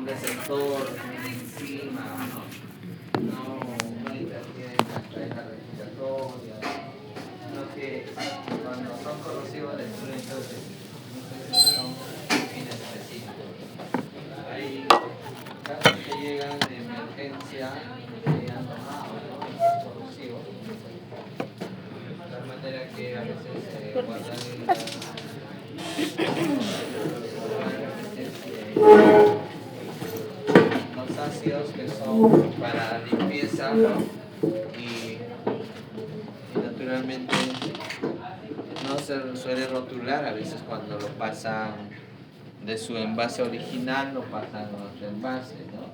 un receptor encima, no interfiere en la cadena respiratoria, sino que cuando son corrosivos destruyen todo el tejido. Entonces son fines específicos. Hay casos que llegan de emergencia que han tomado, ¿no?, corrosivos, de tal manera que a veces se guardan en los ácidos que son para limpieza, ¿no? Y naturalmente no se suele rotular, a veces cuando lo pasan de su envase original lo pasan a otro envase, ¿no?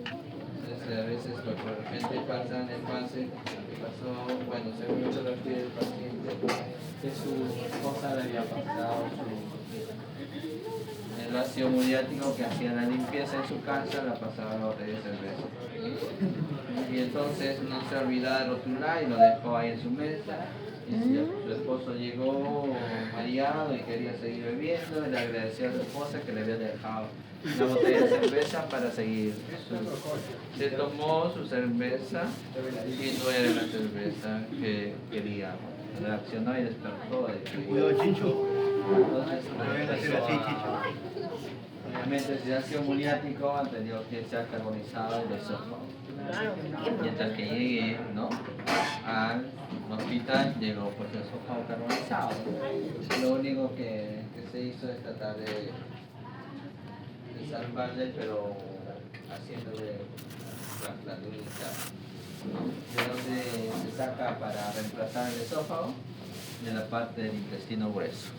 Entonces a veces pues, de repente pasan el envase que pasó, bueno, según lo que refiere el paciente, que su esposa le había pasado el ácido muriático que hacía la limpieza en su casa, la pasaba a la botella de cerveza. Y entonces no se olvidaba de rotular y lo dejó ahí en su mesa. Y su esposo llegó mareado y quería seguir bebiendo, y le agradeció a su esposa que le había dejado una botella de cerveza para seguir. Se tomó su cerveza y no era la cerveza que quería. Reaccionó y despertó. Cuidado, Chincho. Entonces, Deben hacer así, Chincho. obviamente, si ha sido muriático, entendió que se ha carbonizado el esófago. Mientras que llegué, ¿no?, al hospital, llegó pues el esófago carbonizado. Lo único que se hizo es tratar de salvarle, pero haciéndole trasplante de donde se saca para reemplazar el esófago, de la parte del intestino grueso.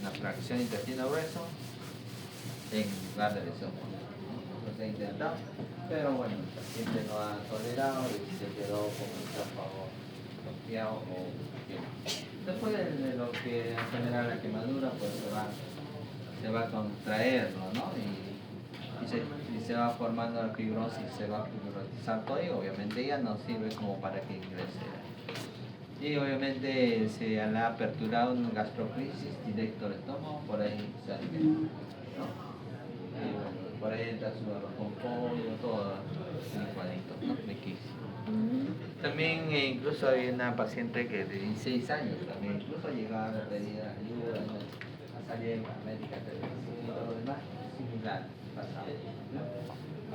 Una fracción de intestino grueso en lugar del esófago. Eso se ha intentado, pero bueno, el paciente no ha tolerado y se quedó con el esófago bloqueado o quemado. Después de lo que en general la quemadura, pues se va a contraerlo, ¿no? Y se va formando la fibrosis, se va a fibrosizar todo y obviamente ya no sirve como para que ingrese. Y obviamente se le ha aperturado una gastrocrisis directo al estómago, por ahí se alimenta, ¿no? Y bueno, por ahí entra su arroz con pollo, todo licuadito, ¿no? Riquísimo. También incluso hay una paciente que de 16 años también, incluso llegaba a pedir ayuda, ¿no?, a salir en la médica televisiva y todo lo demás, similar pasado, ¿no?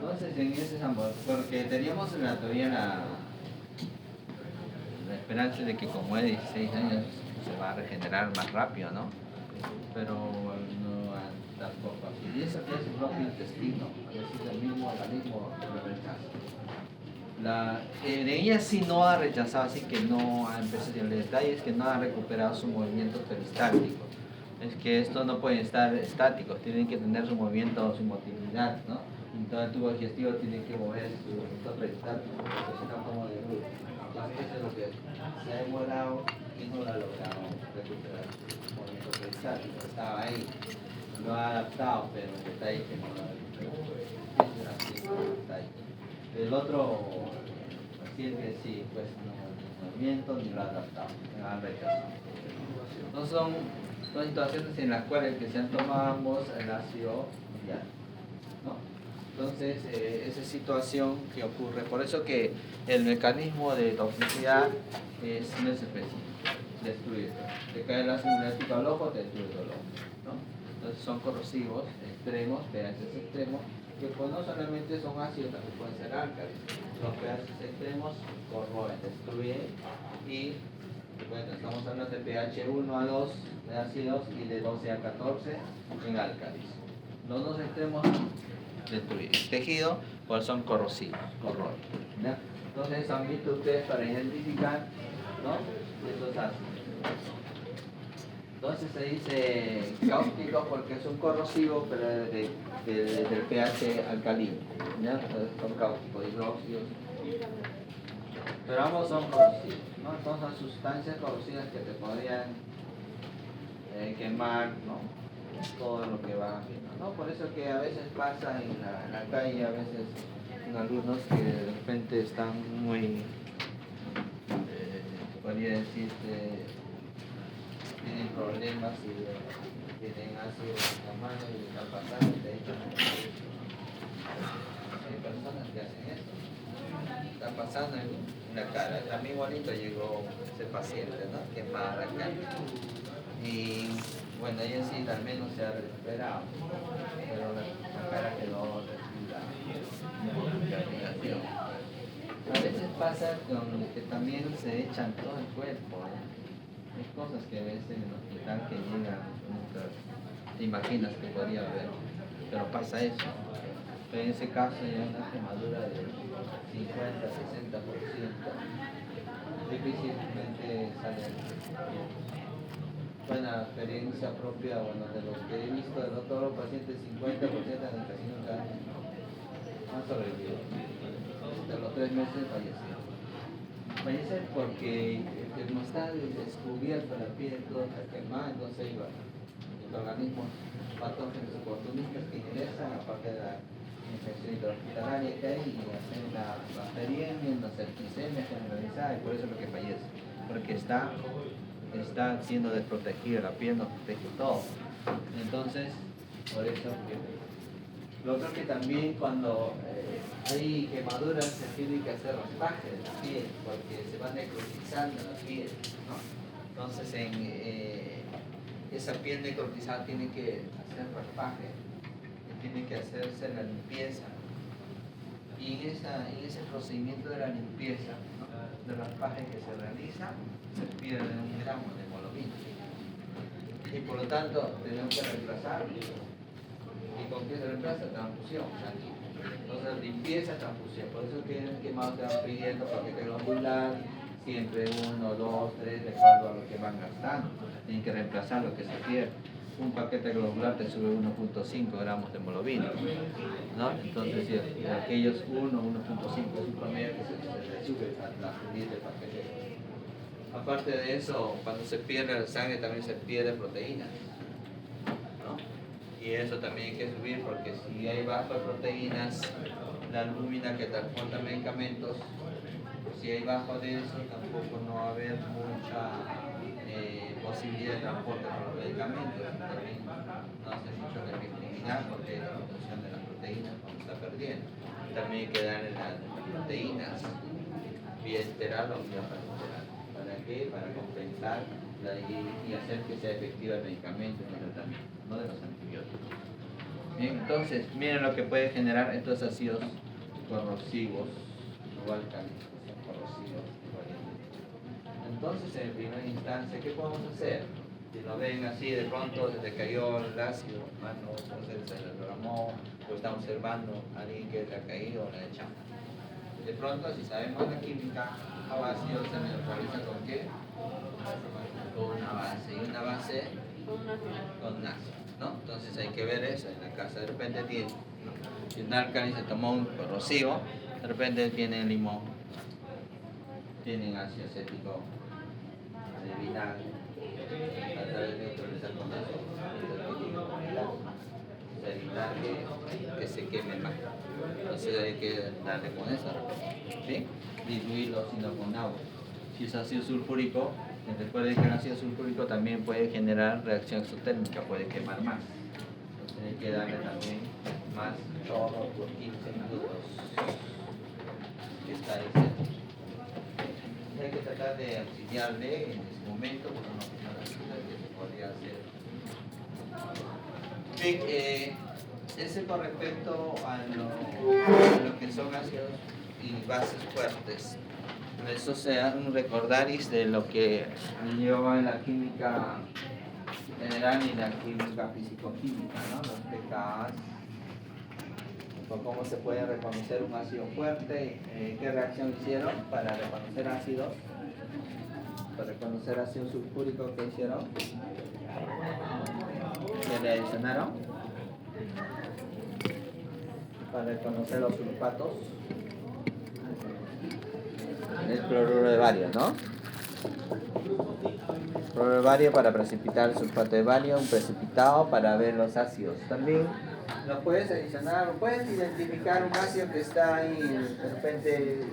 Entonces en ese ambos, porque teníamos en la teoría la esperanza de que como es 16 años se va a regenerar más rápido, ¿no? Pero no tampoco así. Y eso que es el propio intestino, es decir, el mismo organismo lo rechaza. De ella sí no ha rechazado, así que no ha empezado. El detalle es que no ha recuperado su movimiento peristático. Es que estos no pueden estar estáticos, tienen que tener su movimiento, su motilidad, ¿no? Entonces el tubo digestivo tiene que mover su movimiento peristáltico, porque si no, como de luz. Entonces eso es lo que se ha demorado y no lo ha logrado recuperar su movimiento peristáltico. Estaba ahí, lo ha adaptado, pero el detalle es que no lo ha recuperado. Ese es así el detalle. El otro paciente sí, pues no tiene movimiento ni lo ha adaptado, lo ha rechazado. No son situaciones en las cuales que se han tomado ambos el ácido muriático, ¿no? Entonces, esa situación que ocurre, por eso que el mecanismo de toxicidad no es específico, destruye. Te cae el ácido muriático al ojo, te destruye el ojo, ¿no? Entonces son corrosivos extremos, pH extremos, que pues no solamente son ácidos, también pueden ser álcalis. Los pH extremos corroen, destruyen y bueno, estamos hablando de pH 1 a 2 de ácidos y de 12 a 14 en álcalis. Los dos extremos destruyen el tejido, pues son corrosivos, corroen, ¿ya? Entonces han visto ustedes para identificar, ¿no?, estos ácidos. Entonces se dice cáusticos porque es un corrosivo, pero del pH alcalino, ¿ya? Entonces son cáusticos, hidróxidos. Pero ambos son corrosivos, ¿no? Entonces son sustancias corrosivas que te podrían quemar, ¿no?, todo lo que va viendo, ¿no? Por eso que a veces pasa en la calle, a veces en alumnos que de repente están muy, podría decir, tienen problemas y tienen ácido en la mano y están pasando y te echan pasando en la cara. También bonito llegó ese paciente, ¿no? Quemada acá. Y bueno, ella sí al menos se ha recuperado, pero la cara quedó de irritación. A veces pasa con que también se echan todo el cuerpo, ¿no? Hay cosas que a veces en el hospital que llegan, nunca te imaginas que podría haber, pero pasa eso. Pero en ese caso hay una quemadura de 50-60%. Difícilmente sale. Buena experiencia propia, bueno, de los que he visto, de todos los pacientes, 50% han casi nunca han sobrevivido. De los 3 meses fallecieron. Fallecen porque no está descubierto la piel, todo está quemado, entonces iba el organismo patógenos oportunistas que ingresan, aparte de la infección intrahospitalaria que hay, y hacen la bacteriemia, una septicemia generalizada, y por eso es lo que fallece, porque está siendo desprotegida, la piel no protege todo. Entonces, por eso lo otro que también cuando hay quemaduras se tiene que hacer raspaje de la piel, porque se va necrotizando la piel, ¿no? Entonces esa piel necrotizada tiene que hacer raspaje, tiene que hacerse la limpieza. Y en ese procedimiento de la limpieza, ¿no?, de raspaje que se realiza, se pierde 1 gramo de hemoglobina. Y por lo tanto tenemos que reemplazar. ¿Y con qué se reemplaza? Transfusión sanguínea. Entonces limpieza, transfusión. Por eso que el quemado te van pidiendo paquete globular, siempre 1, 2, 3, de acuerdo a lo que van gastando. Tienen que reemplazar lo que se pierde. Un paquete globular te sube 1.5 gramos de hemoglobina, ¿no? Entonces, si aquellos 1, 1.5 es un promedio que se le sube a la subida del paquete. Aparte de eso, cuando se pierde la sangre también se pierde proteínas, ¿no? Y eso también hay que subir, porque si hay bajo de proteínas, la albúmina que transporta medicamentos, si hay bajo de eso, tampoco no va a haber mucha posibilidad de transporte por los medicamentos. También no hace mucho que eliminar, porque la función de las proteínas cuando está perdiendo. También hay que darle las proteínas vía enteral o vía parenteral. ¿Para qué? Para compensar y hacer que sea efectiva el medicamento en el tratamiento, no de los antibióticos. Bien, entonces, miren lo que puede generar estos ácidos corrosivos o alcalinos, corrosivos. Entonces, en primera instancia, ¿qué podemos hacer? Si lo ven así, de pronto se le cayó el ácido, no se le derramó, o está observando a alguien que le ha caído, le echamos. De pronto, si sabemos la química, el ácido se neutraliza con qué? Con una base. ¿Y una base? Con ácido, ¿no? Entonces hay que ver eso. En la casa de repente tiene, si un álcali se tomó un corrosivo, de repente tiene limón, tienen ácido acético de vinagre, a través de neutralizar con ácido, evitar que se queme más. Entonces hay que darle con eso, ¿sí? Diluirlo sino con agua. Si es ácido sulfúrico, recuerden que el ácido sulfúrico también puede generar reacción exotérmica, puede quemar más. Entonces hay que darle también más todo por 15 minutos. ¿Qué está diciendo? Hay que tratar de auxiliarle en ese momento, porque no que se podría hacer. Bien, ese con respecto a lo que son ácidos y bases fuertes. Eso sea un recordaris de lo que lleva en la química general y la química físico-química, ¿no? Los pKs, por cómo se puede reconocer un ácido fuerte, qué reacción hicieron para reconocer ácidos, para reconocer ácido sulfúrico, ¿qué hicieron? ¿Qué le adicionaron? Para reconocer los sulfatos, el cloruro de bario, ¿no? Cloruro de bario para precipitar el sulfato de bario, un precipitado para ver los ácidos. También lo puedes adicionar, puedes identificar un ácido que está ahí, de repente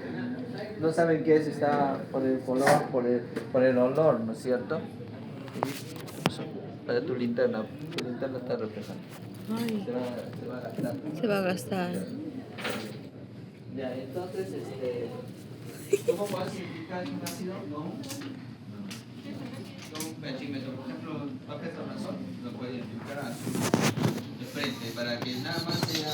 no saben qué es, está por el color, por el olor, ¿no es cierto? Para tu linterna está reflejando. Ay, Se va a gastar. se va a gastar. Ya, entonces, ¿Cómo puedes identificar un ácido? No. Un pechímetro, por ejemplo, papel tornasol, lo puede identificar a su de frente para que nada más sea